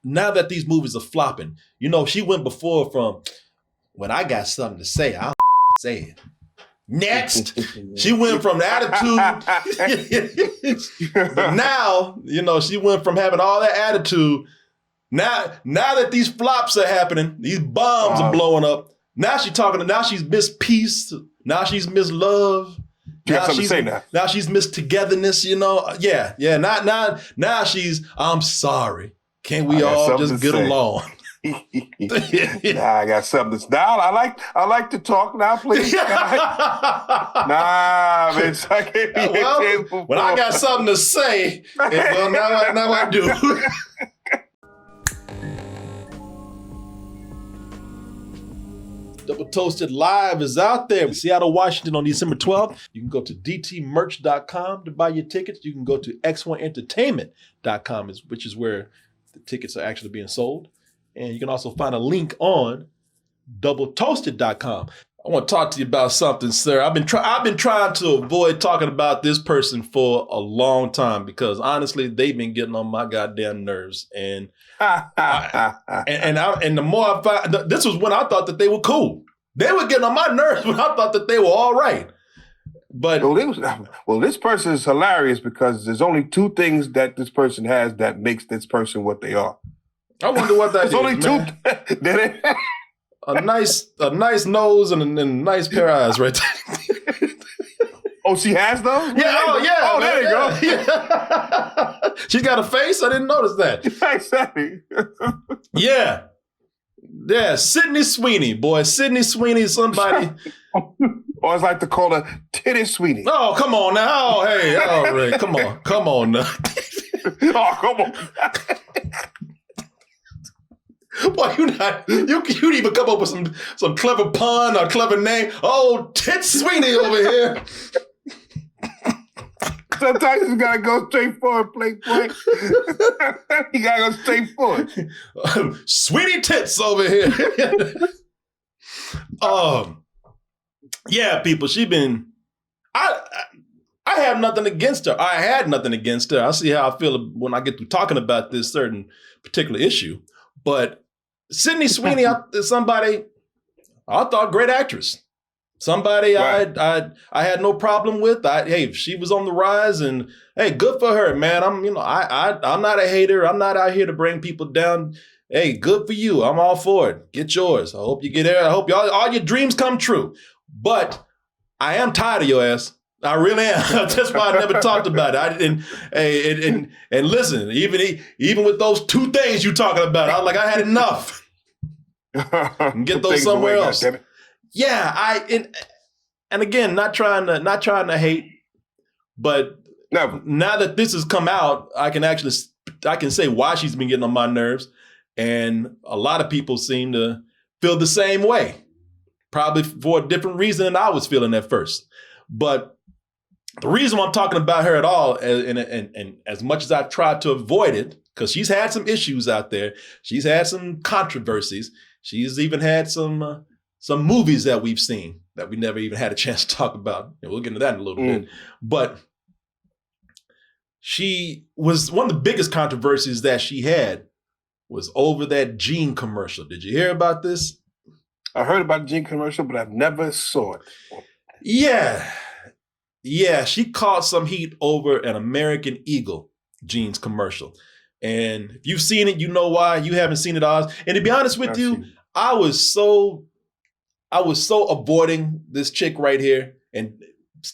now that these movies are flopping, she went before from when I got something to say, I'll say it. Next, she went from the attitude, but now, she went from having all that attitude. Now that these flops are happening, these bombs are blowing up. Now she's Miss Peace. Now she's Miss Love. Now she's Miss Togetherness. Yeah. Now she's I'm sorry. Can't we all just get along? Nah, I got something to say. Now I like to talk now, please. Nah, bitch, I can't be when I got something to say, now I do. Double Toasted Live is out there. Seattle, Washington on December 12th. You can go to dtmerch.com to buy your tickets. You can go to x1entertainment.com, which is where the tickets are actually being sold. And you can also find a link on doubletoasted.com. I want to talk to you about something, sir. I've been trying to avoid talking about this person for a long time because honestly, they've been getting on my goddamn nerves. And and the more I find, this was when I thought that they were cool. They were getting on my nerves when I thought that they were all right. But this person is hilarious because there's only two things that this person has that makes this person what they are. I wonder what that is. Only two. A nice nose and a nice pair of eyes right there. Oh, she has those? Yeah. Oh, yeah. Oh, there you go. Yeah. She's got a face. I didn't notice that. Exactly. Yeah. Syndey Sweeney, boy. Syndey Sweeney is somebody. Or as I like to call her, Titty Sweeney. Oh, come on now. Oh, hey. All right. Come on now. Oh, come on. Boy, you didn't even come up with some clever pun or clever name. Oh, Tit Sweeney over here. Sometimes you gotta go straight forward, playboy. You gotta go straight forward. Sweetie Tits over here. Yeah, people. She been. I have nothing against her. I had nothing against her. I see how I feel when I get through talking about this certain particular issue, but. Syndey Sweeney, somebody I thought great actress. Somebody right. I had no problem with. Hey, she was on the rise, and hey, good for her, man. I'm not a hater. I'm not out here to bring people down. Hey, good for you. I'm all for it. Get yours. I hope you get there. I hope all your dreams come true. But I am tired of your ass. I really am. That's why I never talked about it. And listen, even with those two things you talking about, I was like, I had enough. Get those somewhere else. Yeah, and again, not trying to hate, but now that this has come out, I can say why she's been getting on my nerves, and a lot of people seem to feel the same way, probably for a different reason than I was feeling at first. But the reason why I'm talking about her at all, and as much as I've tried to avoid it, because she's had some issues out there, she's had some controversies, she's even had some movies that we've seen that we never even had a chance to talk about. And we'll get into that in a little bit. But she was one of the biggest controversies that she had was over that Gene commercial. Did you hear about this? I heard about the Gene commercial, but I've never saw it. Yeah, she caught some heat over an American Eagle Jeans commercial. And if you've seen it, you know why. You haven't seen it, Oz. And to be honest with you, I was so avoiding this chick right here and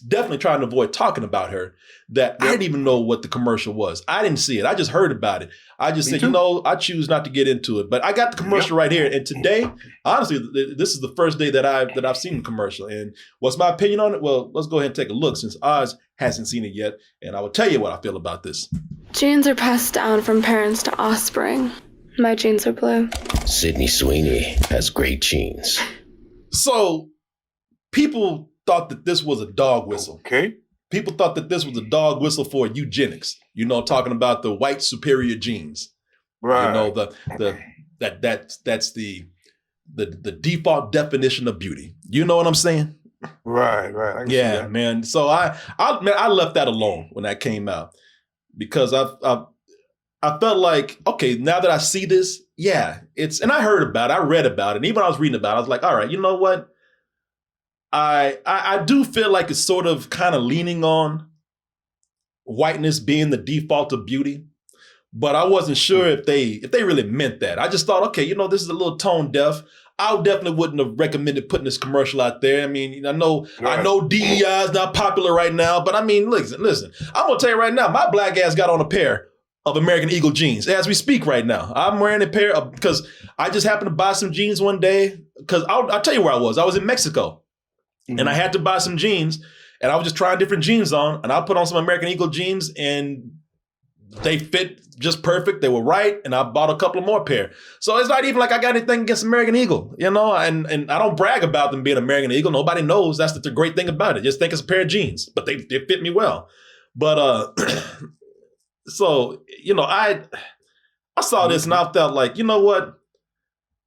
definitely trying to avoid talking about her that I didn't even know what the commercial was. I didn't see it. I just heard about it. I just said, I choose not to get into it. But I got the commercial right here. And today, honestly, this is the first day that I've seen the commercial. And what's my opinion on it? Well, let's go ahead and take a look since Oz hasn't seen it yet. And I will tell you what I feel about this. Genes are passed down from parents to offspring. My genes are blue. Syndey Sweeney has great genes. So people thought that this was a dog whistle. Okay. People thought that this was a dog whistle for eugenics. Talking about the white superior genes. Right. That's the default definition of beauty. You know what I'm saying? Right. Yeah, man. So I left that alone when that came out because I felt like, okay, now that I see this, yeah, and I heard about it, I read about it, and even when I was reading about it, I was like, all right, you know what? I do feel like it's sort of kind of leaning on whiteness being the default of beauty, but I wasn't sure if they really meant that. I just thought, okay, this is a little tone deaf. I definitely wouldn't have recommended putting this commercial out there. I mean, I know DEI is not popular right now, but I mean, listen. I'm gonna tell you right now, my black ass got on a pair of American Eagle jeans as we speak right now. I'm wearing a pair of, because I just happened to buy some jeans one day. Because I'll tell you where I was. I was in Mexico, and I had to buy some jeans, and I was just trying different jeans on, and I put on some American Eagle jeans, and they fit just perfect. They were right, and I bought a couple of more pair. So it's not even like I got anything against American Eagle, and I don't brag about them being American Eagle. Nobody knows. That's the great thing about it. Just think it's a pair of jeans, but they fit me well. But so I saw this and I felt like, you know what,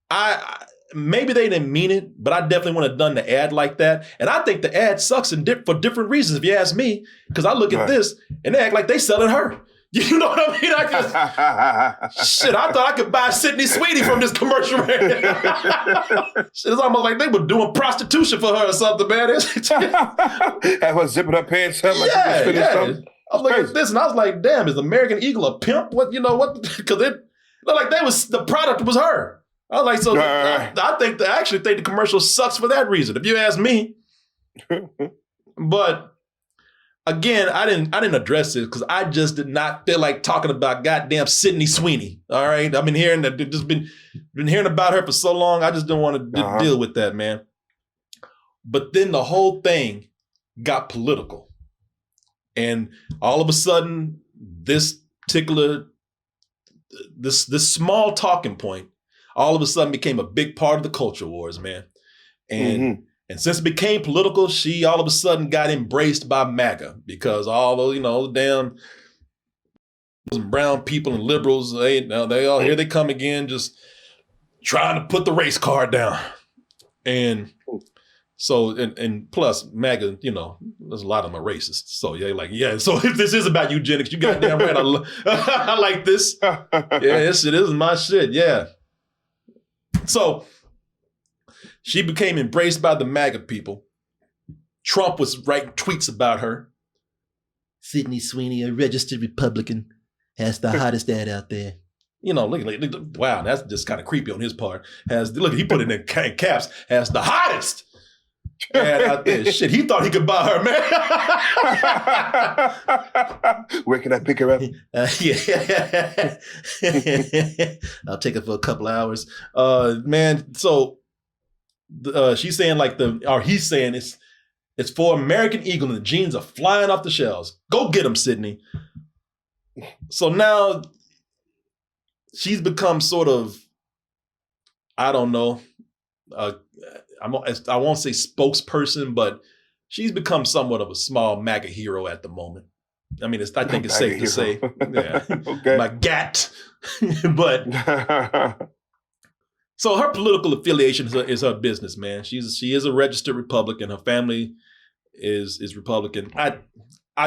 I maybe they didn't mean it, but I definitely wouldn't have done the ad like that. And I think the ad sucks for different reasons, if you ask me, because I look at this and they act like they selling her. You know what I mean? Shit, I thought I could buy Syndey Sweeney from this commercial. Shit, it's almost like they were doing prostitution for her or something, man. Have her zipping her pants up. Yeah. I was looking at this and I was like, damn, is American Eagle a pimp? What? Because it looked like the product was her. I was like, so I actually think the commercial sucks for that reason, if you ask me. But again, I didn't address this because I just did not feel like talking about goddamn Syndey Sweeney. All right, I've been hearing been hearing about her for so long. I just didn't want to deal with that, man. But then the whole thing got political, and all of a sudden, this small talking point, all of a sudden became a big part of the culture wars, man. And since it became political, she all of a sudden got embraced by MAGA because all those, damn brown people and liberals, they all here they come again, just trying to put the race card down. And so, and plus MAGA, there's a lot of them are racist. So so if this is about eugenics, you goddamn right. I like this. Yeah, this shit is my shit. Yeah. So she became embraced by the MAGA people. Trump was writing tweets about her. Syndey Sweeney, a registered Republican, has the hottest ad out there. Look, wow, that's just kind of creepy on his part. He put it in caps, has the hottest ad out there. Shit, he thought he could buy her, man. Where can I pick her up? Yeah. I'll take it for a couple of hours. Man, so she's saying he's saying it's for American Eagle and the jeans are flying off the shelves. Go get them, Syndey. So now she's become sort of, I don't know, I won't say spokesperson, but she's become somewhat of a small MAGA hero at the moment. I mean, I think it's safe to say. Yeah. Okay. My gat. But so her political affiliation is her business, man. She is a registered Republican. Her family is Republican. I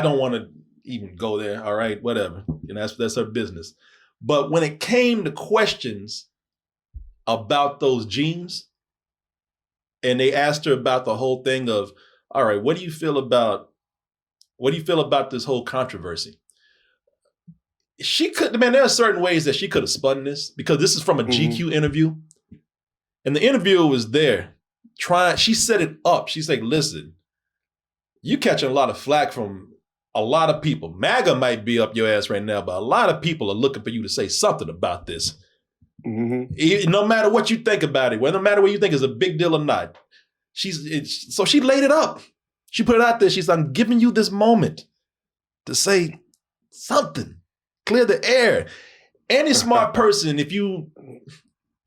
don't want to even go there. All right, whatever. That's her business. But when it came to questions about those jeans, and they asked her about the whole thing of, all right, what do you feel about this whole controversy? There are certain ways that she could have spun this, because this is from a GQ interview. And the interviewer was there she set it up. She's like, listen, you catching a lot of flack from a lot of people. MAGA might be up your ass right now, but a lot of people are looking for you to say something about this. No matter what you think about it, no matter what you think is a big deal or not. So she laid it up. She put it out there. She's like, I'm giving you this moment to say something. Clear the air. Any smart person, if you're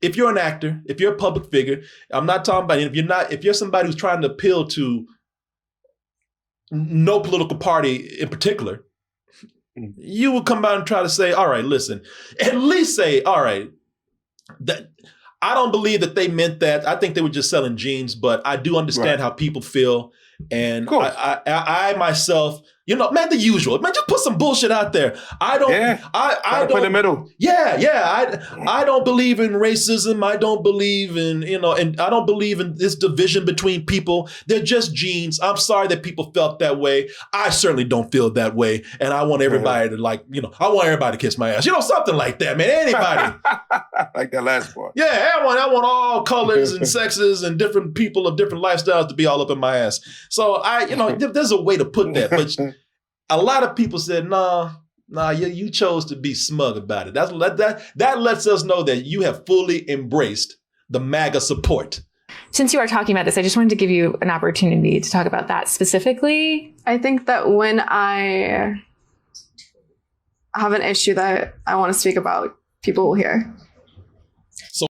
an actor, if you're a public figure, I'm not talking about, if you're somebody who's trying to appeal to no political party in particular, you will come out and try to say, all right, listen, at least say, all right, that I don't believe that they meant that. I think they were just selling jeans, but I do understand how people feel. And Of course. I myself, man, the usual. Man, just put some bullshit out there. I don't. Yeah. I Put in the don't. middle. Yeah. I don't believe in racism. I don't believe in and I don't believe in this division between people. They're just genes. I'm sorry that people felt that way. I certainly don't feel that way. And I want everybody to I want everybody to kiss my ass. Something like that, man. Anybody. Like that last part. Yeah, I want all colors and sexes and different people of different lifestyles to be all up in my ass. So there's a way to put that, but a lot of people said, nah, you chose to be smug about it. That lets us know that you have fully embraced the MAGA support. Since you are talking about this, I just wanted to give you an opportunity to talk about that specifically. I think that when I have an issue that I want to speak about, people will hear. So,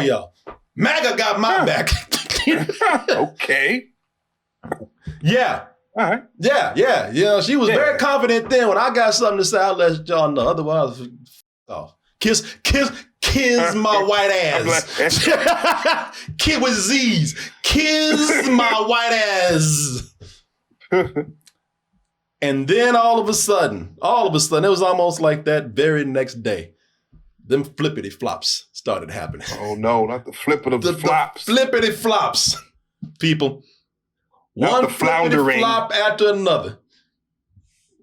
y'all, MAGA got my back. Okay. Yeah. All right. Yeah. She was very confident then. When I got something to say, I'll let y'all know. Otherwise, kiss my white ass. Kid with Z's. Kiss my white ass. And then all of a sudden, it was almost like that very next day, them flippity flops started happening. Oh no, not the flip of the flops. The flippity flops, people. Not One the floundering flop after another.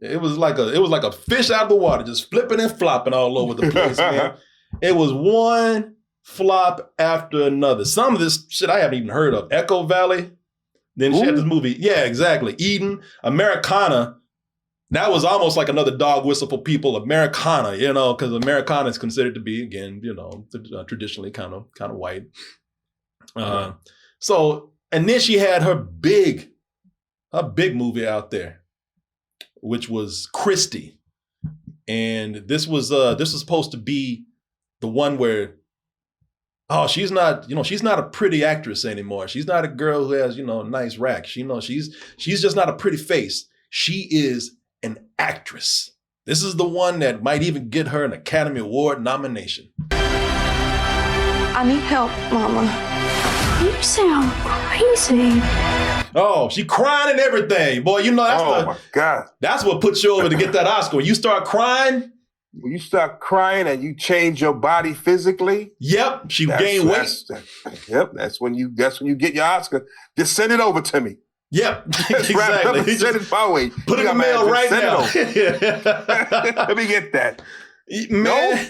It was like a fish out of the water, just flipping and flopping all over the place, man. It was one flop after another. Some of this shit I haven't even heard of. Echo Valley. Then she had this movie. Yeah, exactly. Eden, Americana. That was almost like another dog whistle for people. Americana, because Americana is considered to be, again, traditionally kind of white. And then she had her big movie out there, which was Christy. And this was supposed to be the one where, she's not a pretty actress anymore. She's not a girl who has, a nice rack. She's just not a pretty face. She is an actress. This is the one that might even get her an Academy Award nomination. I need help, Mama. You sound crazy. Oh, she crying and everything. Boy, my God. That's what puts you over to get that Oscar. When you start crying. When you start crying and you change your body physically. Yep, she gained weight. That's when you get your Oscar. Just send it over to me. Yep, exactly. Send it my way. Put it in the mail right now. Let me get that. Man, no.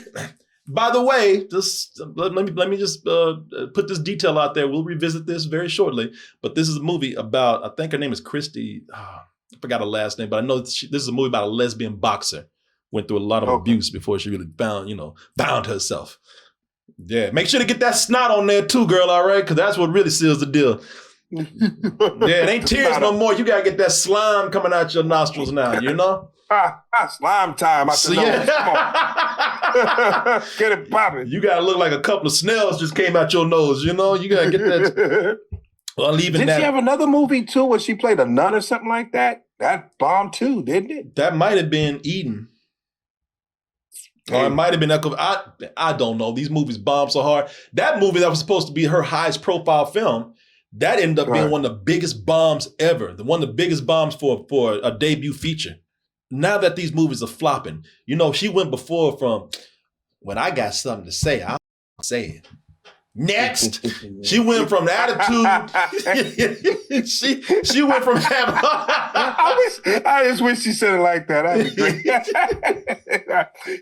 By the way, just let me just put this detail out there. We'll revisit this very shortly. But this is a movie about, I think her name is Christy. I forgot her last name, but I know this is a movie about a lesbian boxer. Went through a lot of abuse before she really found herself. Yeah, make sure to get that snot on there too, girl. All right, because that's what really seals the deal. Yeah, it ain't tears no more. You gotta get that slime coming out your nostrils now. Slime time. Come on. Get it popping. You gotta look like a couple of snails just came out your nose. You gotta get that. Well, Did she have another movie too where she played a nun or something like that? That bombed too, didn't it? That might have been Eden. Or it might have been Echo. I don't know. These movies bomb so hard. That movie that was supposed to be her highest profile film, that ended up being one of the biggest bombs ever. One of the biggest bombs for a debut feature. Now that these movies are flopping, she went before from, when I got something to say, I'll say it. Next, she went from attitude. she went from having. I just wish she said it like that. That'd be great.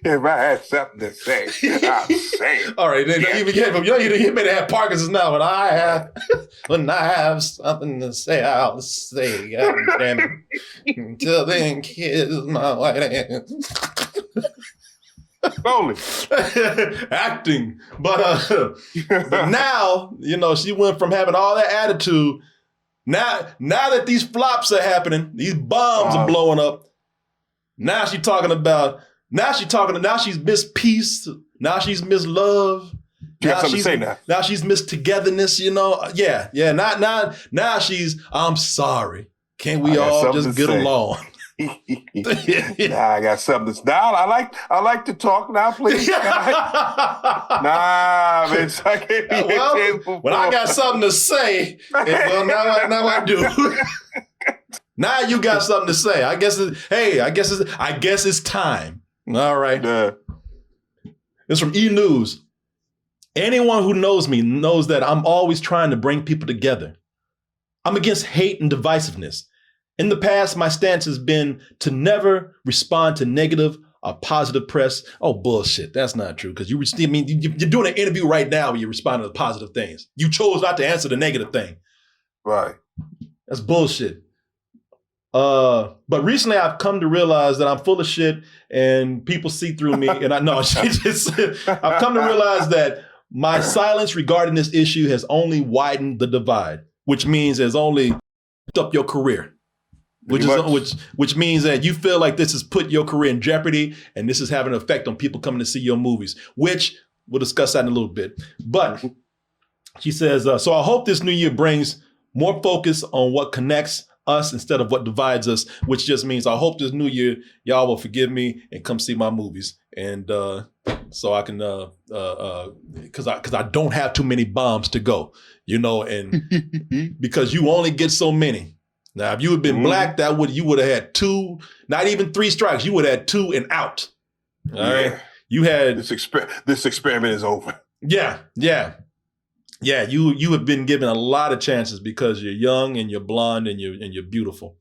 If I had something to say, I'll say it. All right, then you better have Parkinson's now. When I have something to say, I'll say. God damn it! Until then, kiss my white ass. Slowly. Acting. But now, she went from having all that attitude. Now that these flops are happening, these bombs are blowing up. Now she's Miss Peace. Now she's Miss Love. Now she's Miss Togetherness, Yeah. Now she's I'm sorry. Can we all just get along? Nah, I got something to now. I like to talk now, please. Nah, bitch, I can't be when I got something to say, now I do. Now you got something to say. I guess it's time. All right. It's from E! News. Anyone who knows me knows that I'm always trying to bring people together. I'm against hate and divisiveness. In the past, my stance has been to never respond to negative or positive press. Oh, bullshit. That's not true. Because you're doing an interview right now where you're responding to positive things. You chose not to answer the negative thing. Right. That's bullshit. But recently I've come to realize that I'm full of shit and people see through me. And I've come to realize that my silence regarding this issue has only widened the divide, which means it's only up your career, which means that you feel like this has put your career in jeopardy and this is having an effect on people coming to see your movies, which we'll discuss that in a little bit. But she says, so I hope this new year brings more focus on what connects us instead of what divides us, which just means I hope this new year y'all will forgive me and come see my movies. And so I can, because I don't have too many bombs to go, and because you only get so many. Now, if you had been black, you would have had 2, not even 3 strikes. You would have had 2 and out. All right. You had this experiment is over. Yeah. You have been given a lot of chances because you're young and you're blonde and you're beautiful.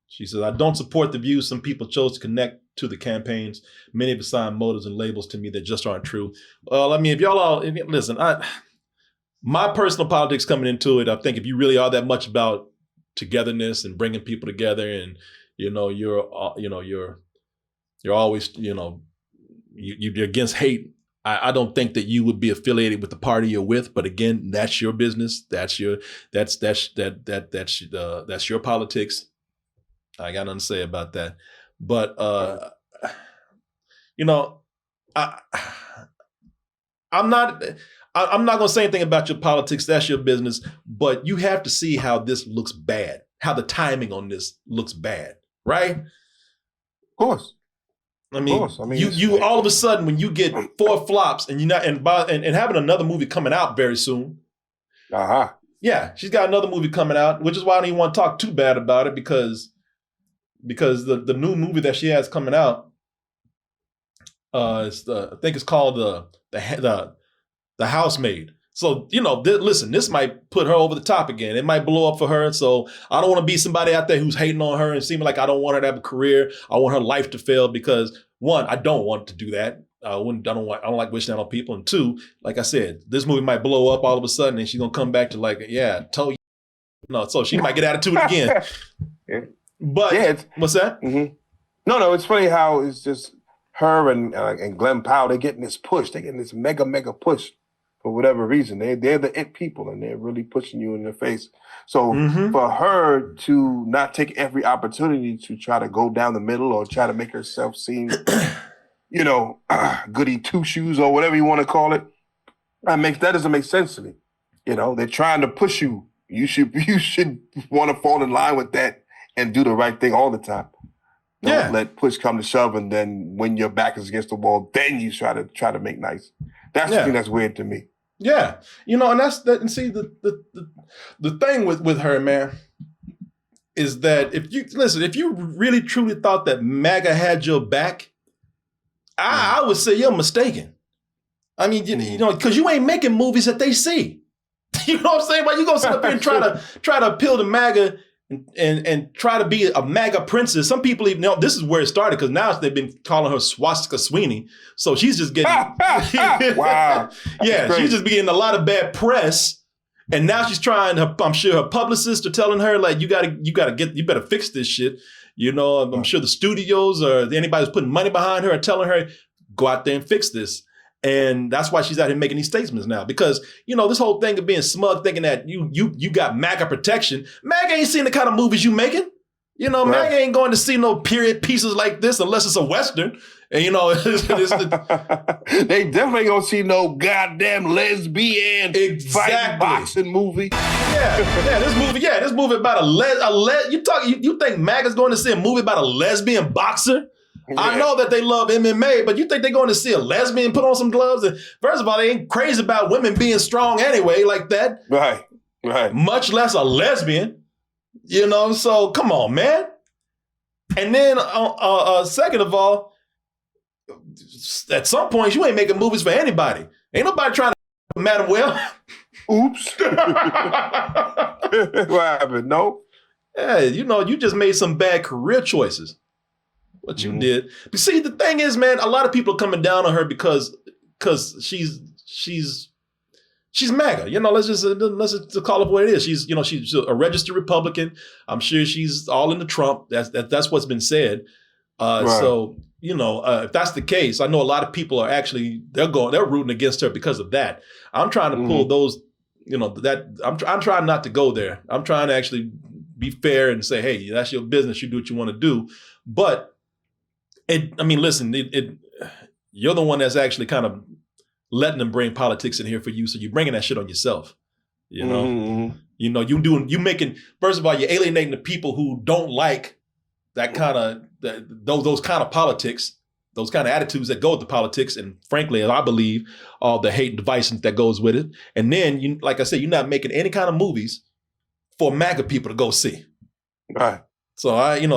She says, I don't support the views some people chose to connect to the campaigns. Many have assigned motives and labels to me that just aren't true. Well, I mean, if y'all all listen, my personal politics coming into it, I think if you really are that much about togetherness and bringing people together, and you're always you're against hate. I don't think that you would be affiliated with the party you're with, but again, that's your business. That's your politics. I got nothing to say about that. But I'm not going to say anything about your politics. That's your business. But you have to see how this looks bad. How the timing on this looks bad, right? Of course. I mean, you all of a sudden when you get 4 flops and and having another movie coming out very soon. Yeah, she's got another movie coming out, which is why I don't even want to talk too bad about it because the new movie that she has coming out, I think it's called the Housemaid. So, listen, this might put her over the top again. It might blow up for her. So I don't want to be somebody out there who's hating on her and seeming like I don't want her to have a career. I want her life to fail because 1, I don't want to do that. I don't like wishing that on people. And 2, like I said, this movie might blow up all of a sudden and she's going to come back to I told you. No, so she might get attitude again. But what's that? Mm-hmm. No, it's funny how it's just her and Glenn Powell, they're getting this push. They're getting this mega, mega push. For whatever reason, they're the it people, and they're really pushing you in the face. So for her to not take every opportunity to try to go down the middle or try to make herself seem, goody two shoes or whatever you want to call it, that doesn't make sense to me. They're trying to push you. You should want to fall in line with that and do the right thing all the time. Don't let push come to shove, and then when your back is against the wall, then you try to make nice. That's the thing that's weird to me. Yeah, and that's that. And see, the thing with her, man, is that if you really truly thought that MAGA had your back, I would say you're mistaken. I mean, because you ain't making movies that they see. You know what I'm saying? Why you gonna sit up here and try to appeal to MAGA and try to be a MAGA princess? Some people even this is where it started because now they've been calling her Swastika Sweeney. So she's just getting wow. Yeah, she's just getting a lot of bad press. And now she's trying, I'm sure her publicists are telling her, like, you better fix this shit. I'm sure the studios or anybody who's putting money behind her are telling her, go out there and fix this. And that's why she's out here making these statements now. Because, this whole thing of being smug, thinking that you got MAGA protection. MAGA ain't seen the kind of movies you making. MAGA ain't going to see no period pieces like this unless it's a Western. And, they definitely gonna see no goddamn lesbian fighting boxing movie. This movie about you think MAGA's going to see a movie about a lesbian boxer? Yeah. I know that they love MMA, but you think they're going to see a lesbian put on some gloves? And first of all, they ain't crazy about women being strong anyway like that. Right. Much less a lesbian. You know, so come on, man. And then, second of all, at some point, you ain't making movies for anybody. Ain't nobody trying to Madam Well. Oops. What happened? No. Yeah, you know, you just made some bad career choices. What you did. But see, the thing is, man, a lot of people are coming down on her because she's MAGA. You know, let's just call it what it is. She's a registered Republican. I'm sure she's all into Trump. That's what's been said. Right. So, you know, if that's the case, I know a lot of people are actually they're rooting against her because of that. I'm trying to pull those, you know, that I'm trying not to go there. I'm trying to actually be fair and say, hey, that's your business. You do what you want to do. But listen, you're the one that's actually kind of letting them bring politics in here for you. So you're bringing that shit on yourself. You know, you know, first of all, you're alienating the people who don't like that kind of, those kind of politics, those kind of attitudes that go with the politics. And frankly, I believe all the hate and divisiveness that goes with it. And then you, like I said, you're not making any kind of movies for MAGA people to go see. Right. So who are you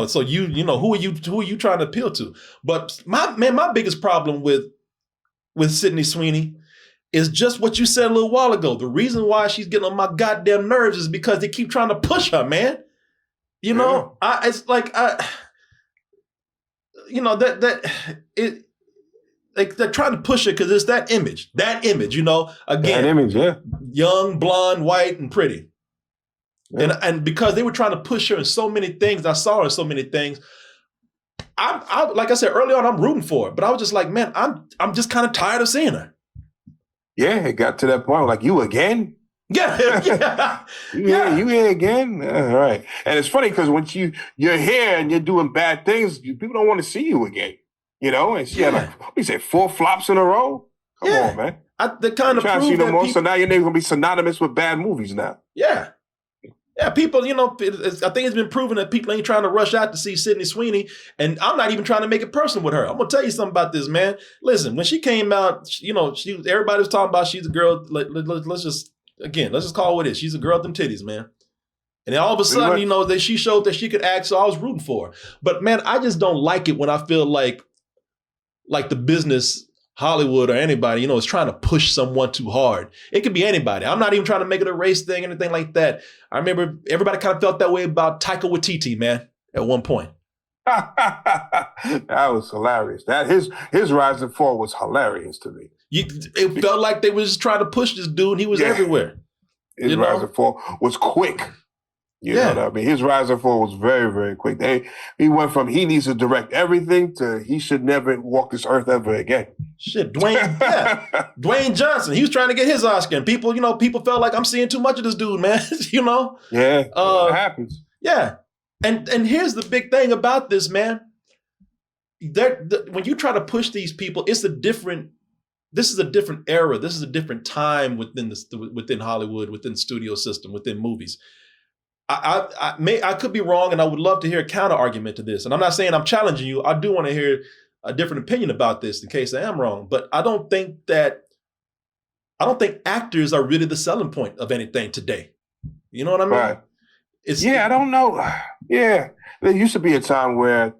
trying to appeal to? But my biggest problem with Syndey Sweeney is just what you said a little while ago. The reason why she's getting on my goddamn nerves is because they keep trying to push her, man. You know, it's like they're trying to push her because it's that image, you know, again, that image, yeah, young, blonde, white, and pretty. Yeah. And because they were trying to push her in so many things, I saw her in so many things. I like I said early on, I'm rooting for her, but I was just like, man, I'm just kind of tired of seeing her. Yeah, it got to that point, like, you again? Yeah. You here again? All right. And it's funny because when you're here and you're doing bad things, people don't want to see you again. You know, and she had like, what you say, 4 flops in a row? Come on, man. The kind of trying to see no more, so now your name's gonna be synonymous with bad movies now. Yeah. Yeah, people, you know, I think it's been proven that people ain't trying to rush out to see Syndey Sweeney, and I'm not even trying to make it personal with her. I'm gonna tell you something about this, man. Listen, when she came out, you know, everybody was talking about she's a girl. Let's just call it what it is. She's a girl with them titties, man. And then all of a sudden, you know, that she showed that she could act, so I was rooting for her. But man, I just don't like it when I feel like the business, Hollywood or anybody, you know, is trying to push someone too hard. It could be anybody. I'm not even trying to make it a race thing, anything like that. I remember everybody kind of felt that way about Taika Waititi, man, at one point. That was hilarious. That his rise and fall was hilarious to me. It felt like they was just trying to push this dude, and he was everywhere. His rise and fall was quick. You know what I mean? His rise and fall was very, very quick. He went from he needs to direct everything to he should never walk this earth ever again. Shit, Dwayne Johnson, he was trying to get his Oscar, and people felt like I'm seeing too much of this dude, man. You know? Yeah, it happens. Yeah. And here's the big thing about this, man. When you try to push these people, this is a different era. This is a different time within Hollywood, within the studio system, within movies. I could be wrong, and I would love to hear a counter argument to this. And I'm not saying I'm challenging you. I do want to hear a different opinion about this in case I am wrong. But I don't think actors are really the selling point of anything today. You know what I mean? Right. I don't know. Yeah, there used to be a time where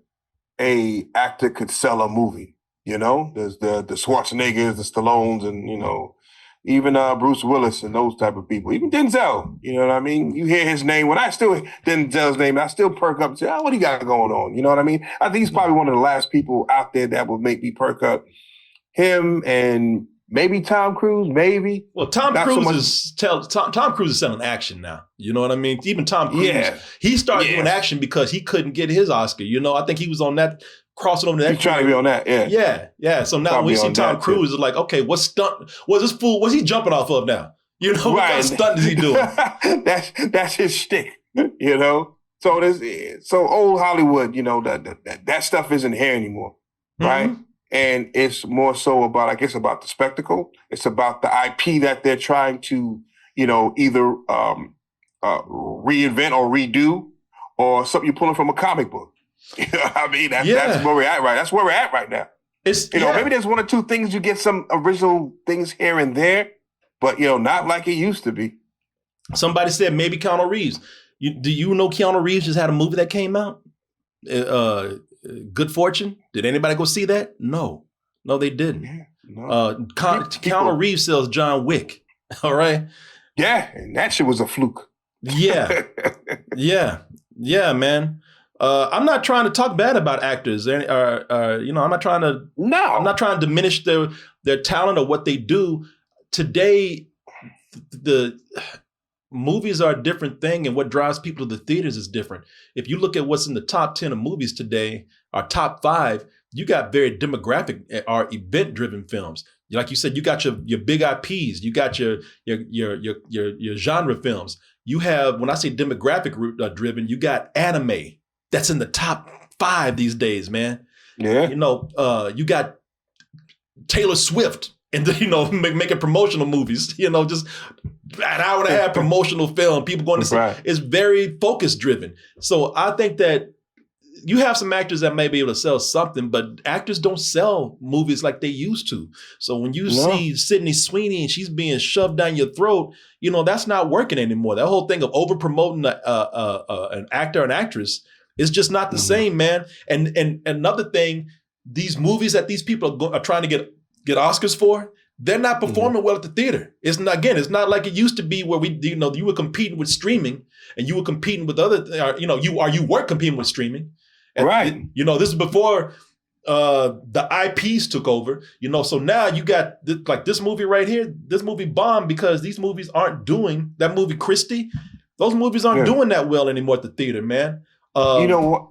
a actor could sell a movie. You know, there's the Schwarzeneggers, the Stallones, and you know, even Bruce Willis and those type of people. Even Denzel, you know what I mean? You hear his name. When I still hear Denzel's name, I still perk up and say, what do you got going on? You know what I mean? I think he's probably one of the last people out there that would make me perk up. Him and maybe Tom Cruise, maybe. Well, Tom Cruise is selling action now. You know what I mean? Even Tom Cruise, he started doing action because he couldn't get his Oscar. You know, I think he was on that, crossing over to that. He's trying to be on that, yeah. So now when we see Tom Cruise, it's like, okay, what stunt was this fool? What's he jumping off of now? You know, what kind of stunt is he doing? that's his shtick. You know, so old Hollywood, you know, that stuff isn't here anymore, right? Mm-hmm. And it's more so about, I guess, about the spectacle. It's about the IP that they're trying to, you know, either reinvent or redo, or something you're pulling from a comic book. You know what I mean? That's where we're at right. That's where we're at right now. Maybe there's 1 or 2 things you get some original things here and there, but you know, not like it used to be. Somebody said maybe Keanu Reeves. Do you know Keanu Reeves just had a movie that came out? Good Fortune. Did anybody go see that? No, they didn't. Yeah, no. Keanu Reeves sells John Wick. All right. Yeah, and that shit was a fluke. Yeah, man. I'm not trying to talk bad about actors. I'm not trying to. No, I'm not trying to diminish their talent or what they do. Today, the movies are a different thing, and what drives people to the theaters is different. If you look at what's in the top 10 of movies today, our top 5, you got very demographic or event-driven films. Like you said, you got your big IPs, you got your genre films. You have, when I say demographic driven, you got anime that's in the top 5 these days, man. Yeah, you got Taylor Swift. And making promotional movies, just an hour and a half promotional film. People going to see. Right. It's very focus driven. So I think that you have some actors that may be able to sell something, but actors don't sell movies like they used to. So when you see Syndey Sweeney and she's being shoved down your throat, that's not working anymore. That whole thing of over promoting an actor or an actress is just not the same, man. And another thing, these movies that these people are trying to get Oscars for, they're not performing well at the theater. It's not like it used to be where you were competing with streaming and you were competing with other, you were competing with streaming. And, right. This is before the IPs took over, so now you got this movie right here, this movie bombed because these movies aren't doing, that movie Christie, those movies aren't doing that well anymore at the theater, man. You know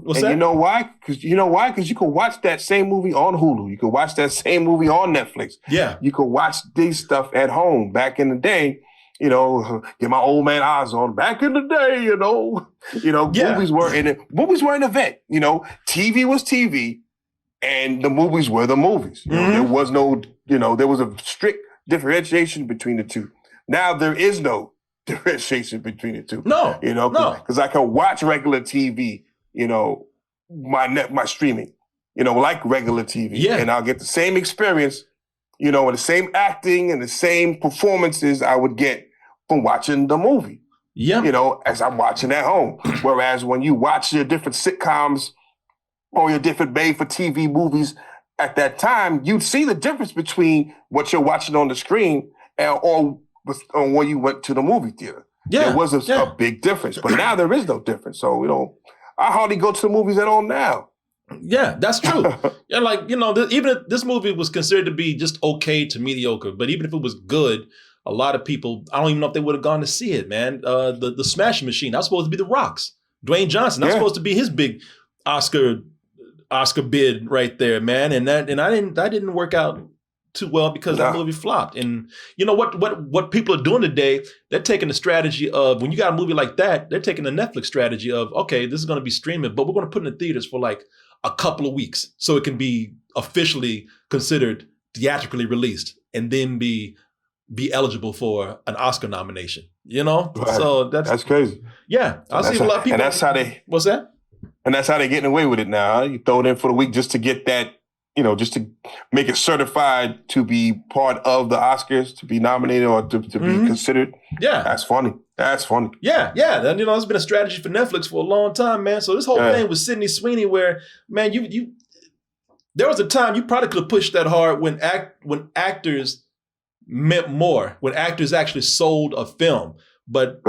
why? Because you can watch that same movie on Hulu. You can watch that same movie on Netflix. Yeah. You can watch these stuff at home. Back in the day, get my old man eyes on. Back in the day, movies were an event. TV was TV, and the movies were the movies. There was no, there was a strict differentiation between the two. Now there is no differentiation between the two. No, because I can watch regular TV, my streaming, like regular TV, and I'll get the same experience, and the same acting and the same performances I would get from watching the movie. Yeah, as I'm watching at home. Whereas when you watch your different sitcoms or your different made-for-TV movies at that time, you'd see the difference between what you're watching on the screen or when you went to the movie theater. Yeah, there was a big difference, but now there is no difference. So, I hardly go to the movies at all now. Yeah, that's true. Even if this movie was considered to be just okay to mediocre, but even if it was good, a lot of people, I don't even know if they would have gone to see it, man. The Smashing Machine, that was supposed to be The Rock's. Dwayne Johnson, that was supposed to be his big Oscar bid right there, man. And that didn't work out too well because that movie flopped. And what people are doing today, they're taking the strategy of, when you got a movie like that, they're taking the Netflix strategy of, okay, this is going to be streaming, but we're going to put it in the theaters for like a couple of weeks so it can be officially considered theatrically released and then be eligible for an Oscar nomination. Right. So that's crazy. Yeah, I see a lot of people. And that's how what's that? And that's how they're getting away with it now. You throw it in for the week just to get that, just to make it certified to be part of the Oscars, to be nominated or to be considered. Yeah. That's funny. Yeah. And, it's been a strategy for Netflix for a long time, man. So this whole thing with Syndey Sweeney where, man, you there was a time you probably could have pushed that hard when actors meant more, when actors actually sold a film. But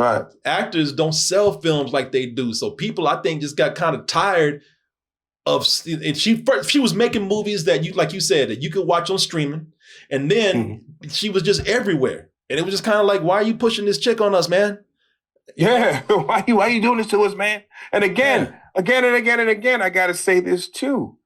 actors don't sell films like they do. So people, I think, just got kind of tired of, and she was making movies that like you said, that you could watch on streaming. And then she was just everywhere. And it was just kind of like, why are you pushing this chick on us, man? Yeah. Why you doing this to us, man? And again, I got to say this too.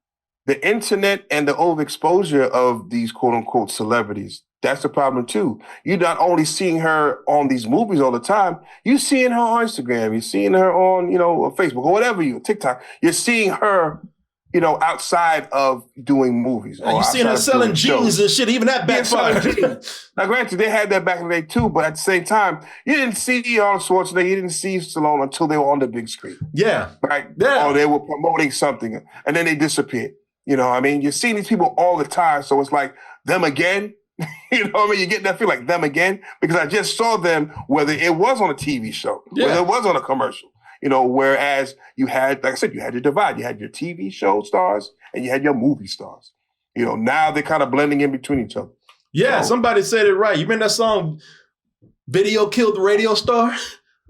The internet and the overexposure of these quote unquote celebrities, that's the problem too. You're not only seeing her on these movies all the time, you're seeing her on Instagram, you're seeing her on, Facebook or whatever, TikTok. You're seeing her, outside of doing movies. You're seeing her selling jeans and shit, even that backfired. Now, granted, they had that back in the day too, but at the same time, you didn't see Arnold Schwarzenegger, you didn't see Stallone until they were on the big screen. Yeah. Right? Yeah. Or they were promoting something and then they disappeared. You're seeing these people all the time, so it's like, them again? You get that feel like them again, because I just saw them, whether it was on a TV show, whether it was on a commercial. You know, whereas you had, like I said, you had your divide. You had your TV show stars and you had your movie stars. You know, now they're kind of blending in between each other. Yeah, So, somebody said it right. You remember that song, Video Killed the Radio Star?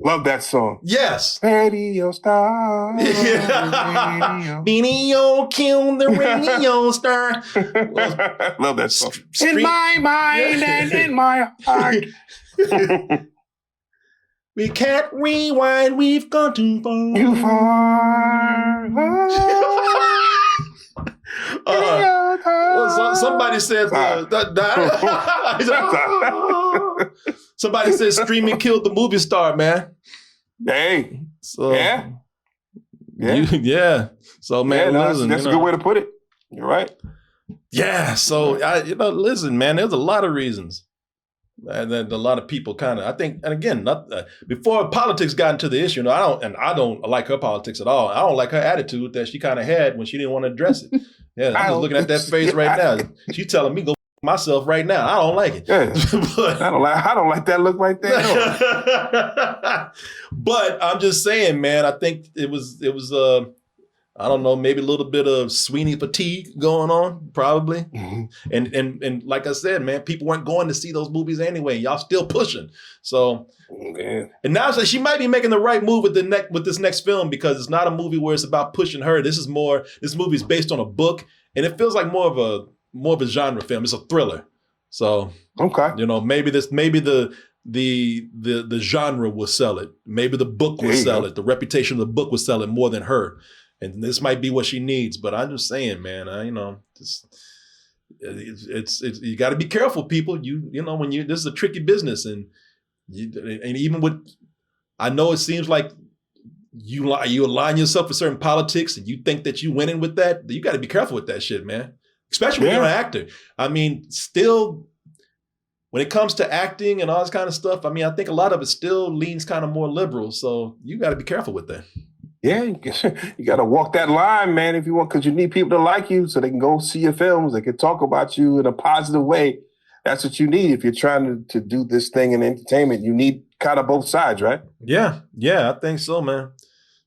love that song. Yes. Radio star. Yeah. Video killed the radio star. Well, love that song. stream- In my mind and in my heart. We can't rewind, we've gone too far. You far. Well, somebody said somebody said streaming killed the movie star, man. Hey. So Yeah. Yeah. yeah. So man, Yeah, listen, that's a good way to put it. You're right. Yeah. So listen, man. There's a lot of reasons, and then a lot of people kind of. I think, and again, before politics got into the issue, I don't like her politics at all. I don't like her attitude that she kind of had when she didn't want to address it. Yeah, I'm just looking at that face right now. She's telling me go myself right now. I don't like it. Yeah. But, I don't like that look right there. but I'm just saying, man. I think it was I don't know, maybe a little bit of Sweeney fatigue going on, probably. Mm-hmm. And like I said, man, people weren't going to see those movies anyway. Y'all still pushing. So, Man. and now it's like she might be making the right move with this next film, because it's not a movie where it's about pushing her. This movie is based on a book, and it feels like more of a genre film. It's a thriller. So, Okay. you know, maybe the genre will sell it. Maybe the book will There you sell go. it. The reputation of the book will sell it more than her. And this might be what she needs. But I'm just saying, man, it's you got to be careful, people. You know, this is a tricky business, and even with, I know it seems like you align yourself with certain politics and you think that you winning with that. You got to be careful with that shit, man. Especially when you're an actor. I mean, still, when it comes to acting and all this kind of stuff, I mean, I think a lot of it still leans kind of more liberal. So you got to be careful with that. Yeah, you got to walk that line, man, if you want, because you need people to like you so they can go see your films. They can talk about you in a positive way. That's what you need if you're trying to do this thing in entertainment. You need kind of both sides, right? Yeah, I think so, man.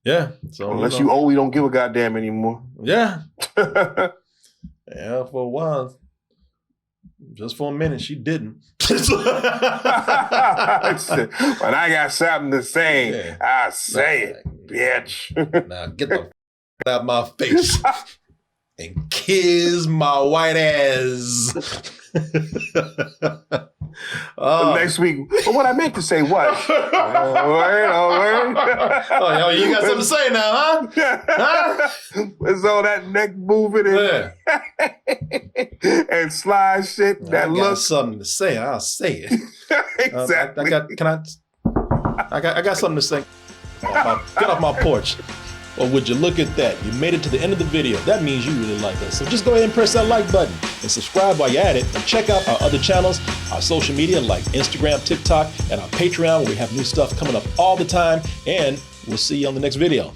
Yeah. So Unless you owe, we don't give a goddamn anymore. Yeah. Yeah, for a while. Just for a minute, she didn't. When I got something to say, I say it, bitch. Now get the out of my face and kiss my white ass. Next week. But what I meant to say was, all right. Oh, you got something to say now, huh? It's all that neck moving and, and slide shit. That I got look. something to say. I'll say it. Exactly. I got something to say. Get off my porch. Or would you look at that? You made it to the end of the video. That means you really like us. So just go ahead and press that like button and subscribe while you're at it. And check out our other channels, our social media like Instagram, TikTok, and our Patreon, where we have new stuff coming up all the time. And we'll see you on the next video.